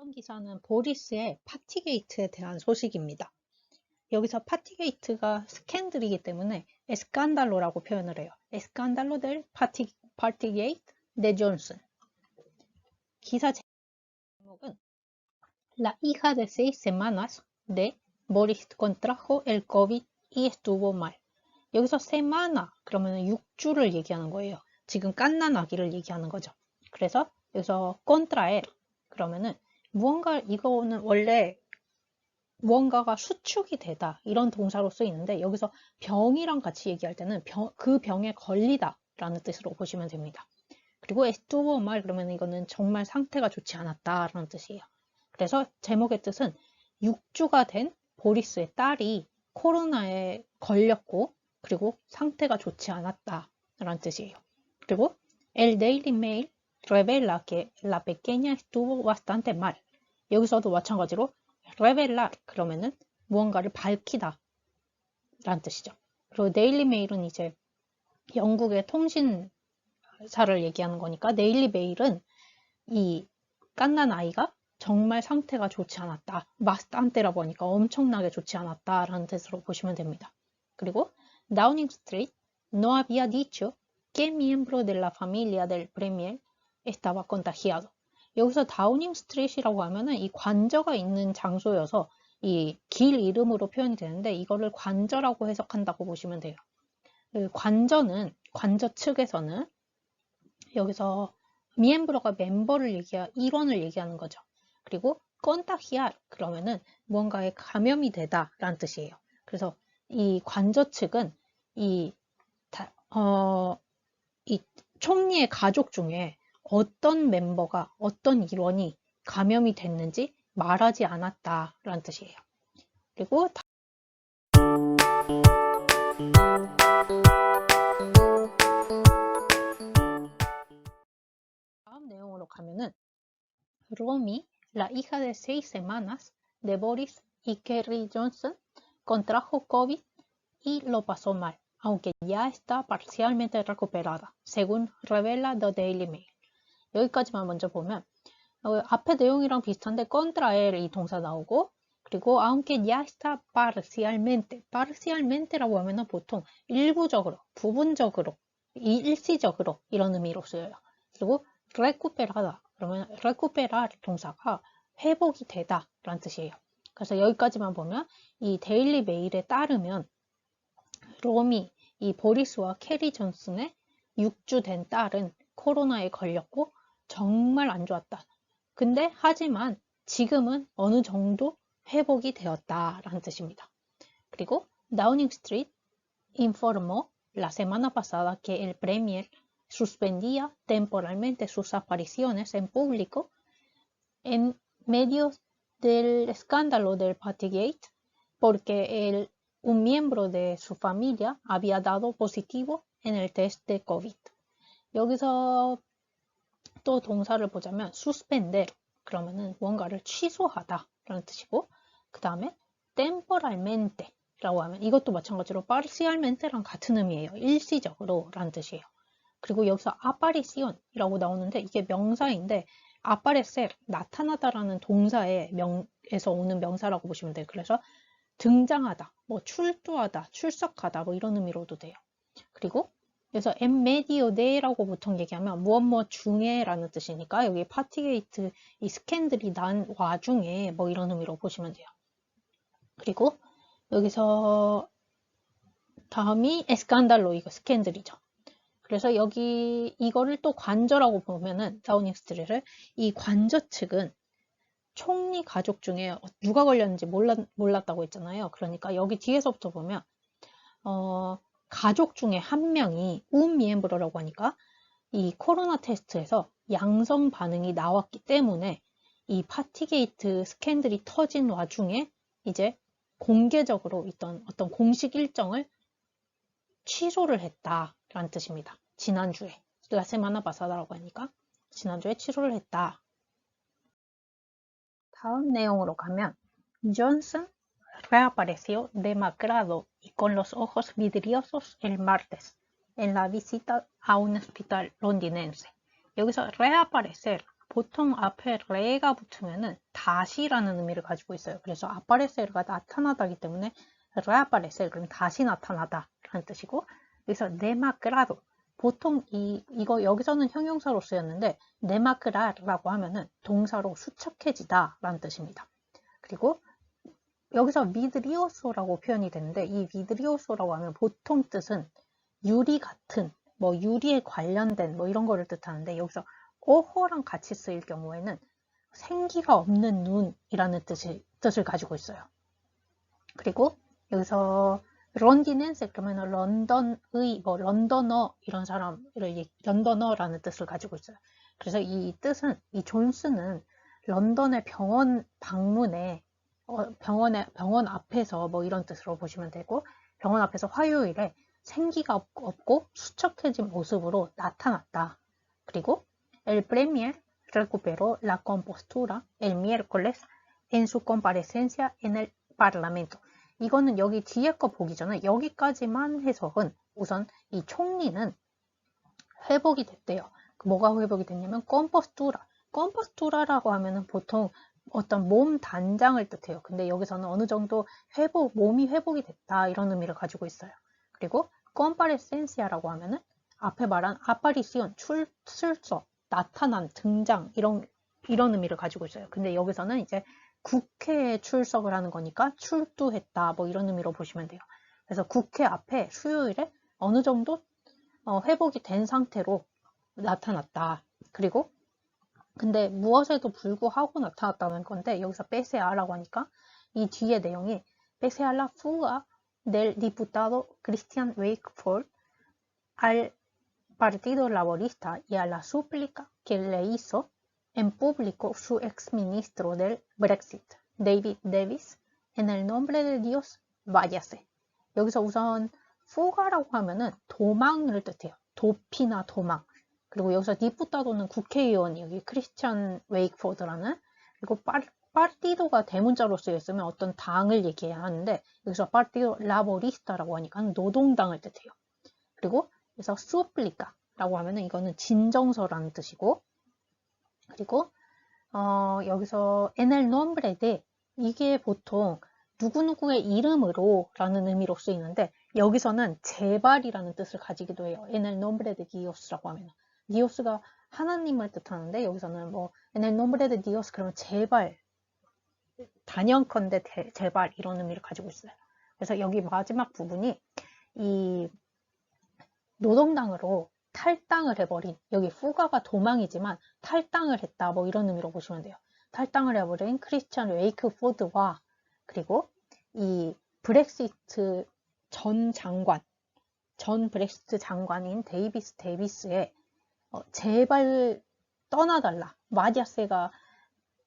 다음 기사는 보리스의 파티게이트에 대한 소식입니다. 여기서 파티게이트가 스캔들이기 때문에 에스칸달로라고 표현을 해요. 에스칸달로 델 파티게이트 데 존슨. 기사 제목은 La hija de 6 semanas de Boris contrajo el COVID y estuvo mal. 여기서 세마나 그러면 6주를 얘기하는 거예요. 지금 갓난 아기를 얘기하는 거죠. 그래서 여기서 contraer 그러면은 무언가 이거는 원래 무언가가 수축이 되다 이런 동사로 쓰이는데 여기서 병이랑 같이 얘기할 때는 그 병에 걸리다 라는 뜻으로 보시면 됩니다. 그리고 estuvo mal 그러면 이거는 정말 상태가 좋지 않았다 라는 뜻이에요. 그래서 제목의 뜻은 6주가 된 보리스의 딸이 코로나에 걸렸고 그리고 상태가 좋지 않았다 라는 뜻이에요. 그리고 El Daily Mail revela que la pequeña estuvo bastante mal. 여기서도 마찬가지로 revelar 그러면은 무언가를 밝히다 라는 뜻이죠. 그리고 데일리 메일은 이제 영국의 통신사를 얘기하는 거니까 데일리 메일은 이 갓난 아이가 정말 상태가 좋지 않았다. 바스탄테라고 하니까 엄청나게 좋지 않았다 라는 뜻으로 보시면 됩니다. 그리고 Downing Street no había dicho qué miembro de la familia del premier estaba contagiado. 여기서 다우닝 스트리트라고 하면은 이 관저가 있는 장소여서 이 길 이름으로 표현이 되는데 이거를 관저라고 해석한다고 보시면 돼요. 관저 측에서는 여기서 미엠브로가 일원을 얘기하는 거죠. 그리고 contagiar 그러면은 무언가에 감염이 되다 라는 뜻이에요. 그래서 이 관저 측은 이 총리의 가족 중에 어떤 멤버가 어떤 일원이 감염이 됐는지 말하지 않았다라는 뜻이에요. 그리고 다음 내용으로 가면은 Romy, la hija de 6 semanas de Boris y Kerry Johnson, contrajo COVID y lo pasó mal, aunque ya está parcialmente recuperada, según revela The Daily Mail. 여기까지만 먼저 보면 앞에 내용이랑 비슷한데 contraer 이 동사 나오고 그리고 aunque ya está parcialmente라고 하면은 보통 일부적으로, 부분적으로, 일시적으로 이런 의미로 쓰여요. 그리고 recuperada 그러면 recuperar 동사가 회복이 되다 라는 뜻이에요. 그래서 여기까지만 보면 이 데일리 메일에 따르면 로미, 이 보리스와 캐리 존슨의 6주 된 딸은 코로나에 걸렸고 정말 안 좋았다. 근데 하지만 지금은 어느 정도 회복이 되었다라는 뜻입니다. 그리고 Downing Street informó la semana pasada que el premier suspendía temporalmente sus apariciones en público en medio del escándalo del Partygate porque un miembro de su familia había dado positivo en el test de COVID. 여기서 또 동사를 보자면 suspender 그러면은 뭔가를 취소하다 라는 뜻이고 그 다음에 temporalmente 라고 하면 이것도 마찬가지로 parcialmente랑 같은 의미예요. 일시적으로 라는 뜻이에요. 그리고 여기서 apparición 이라고 나오는데 이게 명사인데 aparecer 나타나다라는 동사의 명에서 오는 명사라고 보시면 돼요. 그래서 등장하다, 뭐 출두하다, 출석하다 뭐 이런 의미로도 돼요. 그리고 그래서 en medio de라고 보통 얘기하면 무엇 중에 라는 뜻이니까 여기 파티게이트 이 스캔들이 난 와중에 뭐 이런 의미로 보시면 돼요. 그리고 여기서 다음이 에스칸달로 이거 스캔들이죠. 그래서 여기 이거를 또 관저라고 보면은 다우닝 스트리트를 이 관저 측은 총리 가족 중에 누가 걸렸는지 몰랐다고 했잖아요. 그러니까 여기 뒤에서부터 보면 가족 중에 한 명이 미엠브로라고 하니까 이 코로나 테스트에서 양성 반응이 나왔기 때문에 이 파티게이트 스캔들이 터진 와중에 이제 공개적으로 있던 어떤 공식 일정을 취소를 했다라는 뜻입니다. 지난주에 la semana pasad라고 하니까 지난주에 취소를 했다. 다음 내용으로 가면 Johnson reapareció demacrado y con los ojos vidriosos el martes en la visita a un hospital londinense. 여기서 reaparecer 보통 앞에 re가 붙으면은 다시라는 의미를 가지고 있어요. 그래서 aparecer가 나타나다기 때문에 reaparecer, 그럼 다시 나타나다 라는 뜻이고, 여기서 demacrado, 보통 이거 여기서는 형용사로 쓰였는데 demacrar라고 하면은 동사로 수척해지다 라는 뜻입니다. 그리고 여기서 vidrioso라고 표현이 되는데, 이 vidrioso라고 하면 보통 뜻은 유리 같은, 뭐 유리에 관련된 뭐 이런 거를 뜻하는데, 여기서 ojo랑 같이 쓰일 경우에는 생기가 없는 눈이라는 뜻을 가지고 있어요. 그리고 여기서 런디넨세, 그러면 런던의 뭐 런더너 이런 사람, 런더너라는 뜻을 가지고 있어요. 그래서 이 뜻은, 이 존스는 런던의 병원 방문에 병원 앞에서 뭐 이런 뜻으로 보시면 되고, 병원 앞에서 화요일에 생기가 없고 수척해진 모습으로 나타났다. 그리고 el premier recuperó la compostura el miércoles en su comparecencia en el parlamento. 이거는 여기 뒤에 거 보기 전에 여기까지만 해석은, 우선 이 총리는 회복이 됐대요. 뭐가 회복이 됐냐면 컴포스투라라고 하면은 보통 어떤 몸 단장을 뜻해요. 근데 여기서는 어느 정도 몸이 회복이 됐다 이런 의미를 가지고 있어요. 그리고 컴파레센시아라고 하면은 앞에 말한 아파리시온, 출석, 나타난, 등장 이런 의미를 가지고 있어요. 근데 여기서는 이제 국회에 출석을 하는 거니까 출두했다 뭐 이런 의미로 보시면 돼요. 그래서 국회 앞에 수요일에 어느 정도 회복이 된 상태로 나타났다. 그리고 근데 무엇에도 불구하고 나타났다는 건데, 여기서 pesea라고 하니까 이 뒤에 내용이 pese a la fuga del diputado Christian Wakeford al Partido Laborista y a la súplica que le hizo en público su exministro del Brexit, David Davis, en el nombre de Dios, váyase. 여기서 우선 fuga라고 하면은 도망을 뜻해요. 도피나 도망. 그리고 여기서 디푸타도는 국회의원이 여기 크리스찬 웨이크포드라는, 그리고 파르티도가 대문자로 쓰였으면 어떤 당을 얘기해야 하는데, 여기서 파르티도 라보리스타라고 하니까 노동당을 뜻해요. 그리고 그래서 수플리카라고 하면은 이거는 진정서라는 뜻이고, 그리고 여기서 en el nombre de, 이게 보통 누구누구의 이름으로 라는 의미로 쓰이는데, 여기서는 제발이라는 뜻을 가지기도 해요. en el nombre de Dios라고 하면 디오스가 하나님을 뜻하는데, 여기서는 뭐 en el nombre de Dios 그러면 제발, 단연컨대 제발 이런 의미를 가지고 있어요. 그래서 여기 마지막 부분이 이 노동당으로 탈당을 해버린, 여기 후가가 도망이지만 탈당을 했다 뭐 이런 의미로 보시면 돼요. 탈당을 해버린 크리스찬 웨이크포드와, 그리고 이 브렉시트 전 브렉시트 장관인 데이비스의 제발 떠나달라. 마디아세가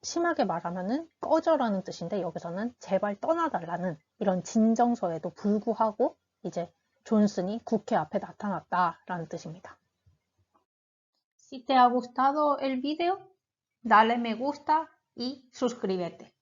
심하게 말하면은 꺼져라는 뜻인데, 여기서는 제발 떠나달라는 이런 진정서에도 불구하고 이제 존슨이 국회 앞에 나타났다라는 뜻입니다. Si te ha gustado el video, dale me gusta y suscríbete.